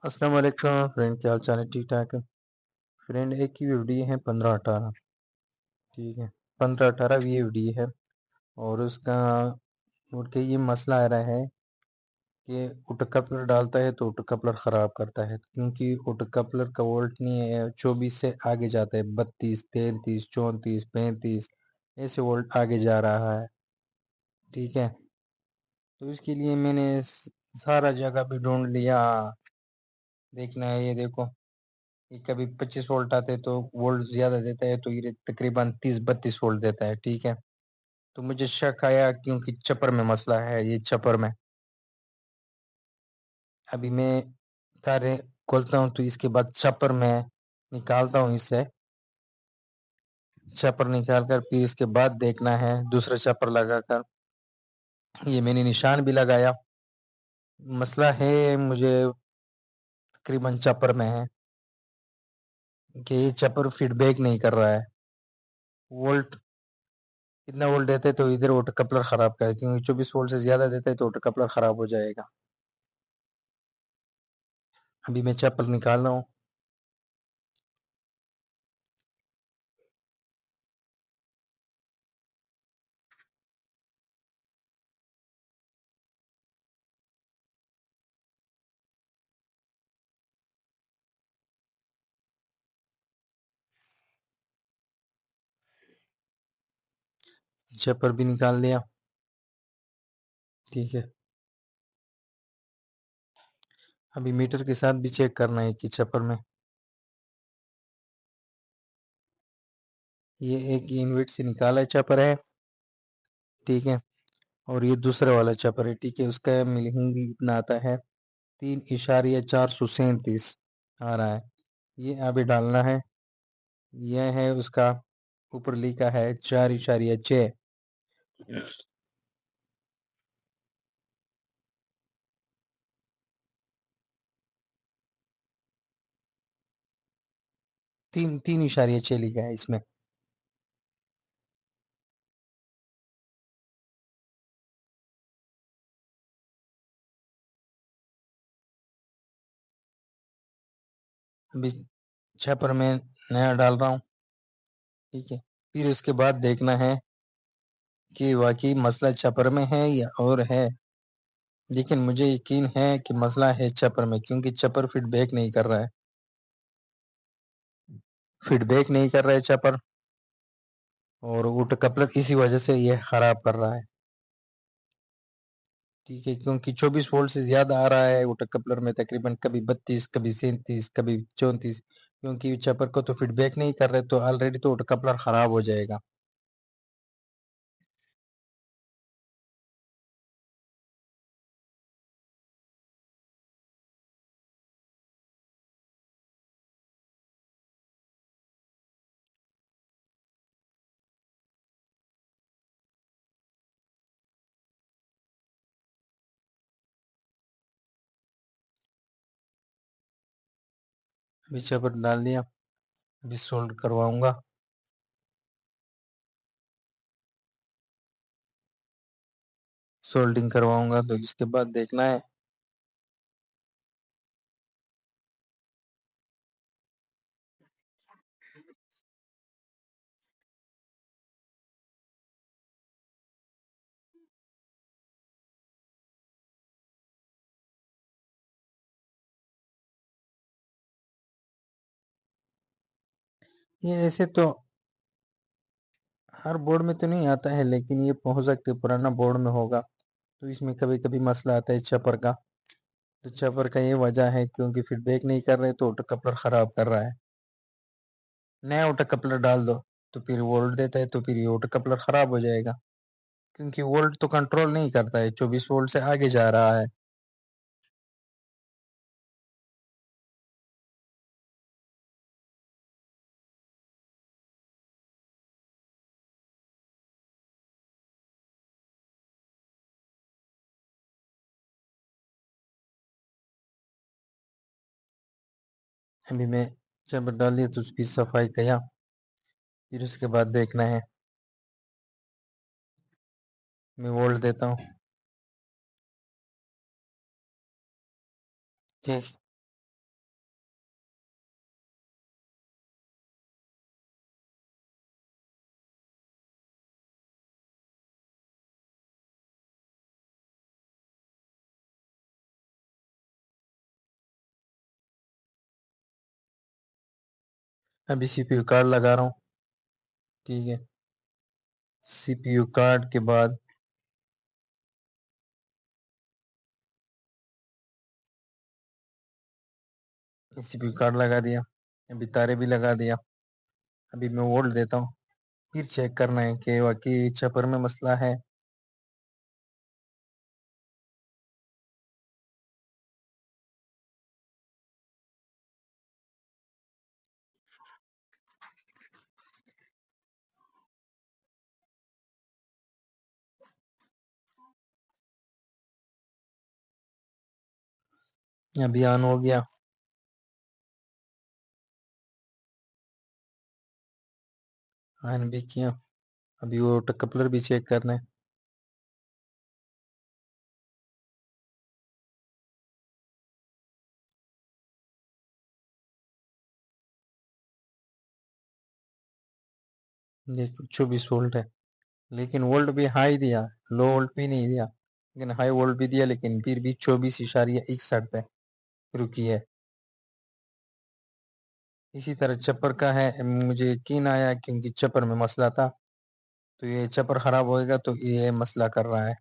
अस्सलाम वालेकुम फ्रेंड, क्या हाल चाल है? ठीक ठाक है फ्रेंड। एक की वीडियो है 15-18। ठीक है, 15-18 ये वीडियो है। और उसका और के ये मसला आ रहा है कि ऑटो कपलर डालता है तो ऑटो कपलर ख़राब करता है, क्योंकि ऑटो कपलर का वोल्ट नहीं है, 24 से आगे जाता है, 32, 33, 34, 35 ऐसे वोल्ट आगे जा रहा है। ठीक है, तो इसके लिए मैंने सारा जगह भी ढूंढ लिया। देखना है, ये देखो, ये कभी 25 वोल्ट आते हैं तो वोल्ट ज़्यादा देता है, तो ये तकरीबन 30-32 वोल्ट देता है। ठीक है, तो मुझे शक आया क्योंकि चपर में मसला है, ये चपर में। अभी मैं तारे खोलता हूँ तो इसके बाद चपर में निकालता हूँ, इससे चपर निकाल कर फिर इसके बाद देखना है दूसरा चपर लगाकर। ये मैंने निशान भी लगाया। मसला है मुझे तकरीबन चपर में है कि ये चपर फीडबैक नहीं कर रहा है। वोल्ट इतना वोल्ट देते हैं तो इधर ऑटो कपलर ख़राब का है, क्योंकि 24 वोल्ट से ज़्यादा देता है तो ऑटो कपलर ख़राब हो जाएगा। अभी मैं चप्पल निकाल रहा हूँ। चप्पल भी निकाल लिया। ठीक है, अभी मीटर के साथ भी चेक करना है कि चप्पल में ये एक इनवर्ट से निकाला है चप्पल है। ठीक है, और ये दूसरा वाला चप्पल है। ठीक है, उसका मिलिंग भी इतना आता है, 3.437 आ रहा है। ये अभी डालना है। यह है उसका, ऊपर लिखा है 4.6। 3.6 लिखा है इसमें। अभी चप्पल में नया डाल रहा हूँ। ठीक है, फिर उसके बाद देखना है कि वाकई मसला चपर में है या और है। लेकिन मुझे यकीन है कि मसला है चपर में, क्योंकि चपर फीडबैक नहीं कर रहा है, फीडबैक नहीं कर रहा है चपर। और वुड कपलर इसी वजह से ये खराब कर रहा है। ठीक है, क्योंकि 24 वोल्ट से ज्यादा आ रहा है वुड कपलर में, तकरीबन कभी 32, कभी 37, कभी 34। क्योंकि चपर को तो फीडबैक नहीं कर रहे, तो ऑलरेडी तो वुड कपलर खराब हो जाएगा। अभी चपर डाल दिया, अभी सोल्ड करवाऊंगा। सोल्डिंग करवाऊंगा तो इसके बाद देखना है। ये ऐसे तो हर बोर्ड में तो नहीं आता है, लेकिन ये हो सकता है पुराना बोर्ड में होगा, तो इसमें कभी कभी मसला आता है चपर का। तो चपर का ये वजह है, क्योंकि फीडबैक नहीं कर रहे तो ऑटो कपलर खराब कर रहा है। नया ऑटो कपलर डाल दो तो फिर वोल्ट देता है, तो फिर ये ऑटो कपलर खराब हो जाएगा, क्योंकि वोल्ट तो कंट्रोल नहीं करता है, 24 वोल्ट से आगे जा रहा है। अभी मैं चपर डाल दिया तो उसकी सफाई किया, फिर उसके बाद देखना है। मैं वोल्ट देता हूँ। ठीक, अभी सीपीयू कार्ड लगा रहा हूँ। ठीक है, सीपीयू कार्ड के बाद सीपीयू कार्ड लगा दिया, अभी तारे भी लगा दिया। अभी मैं वोल्ट देता हूँ, फिर चेक करना है कि वाकई चपर में मसला है। अभी ऑन हो गया। ऑन भी किया। अभी वो कपलर भी चेक करना है। देखो 24 वोल्ट है, लेकिन वोल्ट भी हाई दिया, लो वोल्ट भी नहीं दिया, लेकिन हाई वोल्ट भी दिया, लेकिन फिर भी 24.61 पे रुकी है। इसी तरह चप्पर का है, मुझे यकीन आया क्योंकि चप्पर में मसला था, तो ये चप्पर खराब होएगा तो ये मसला कर रहा है।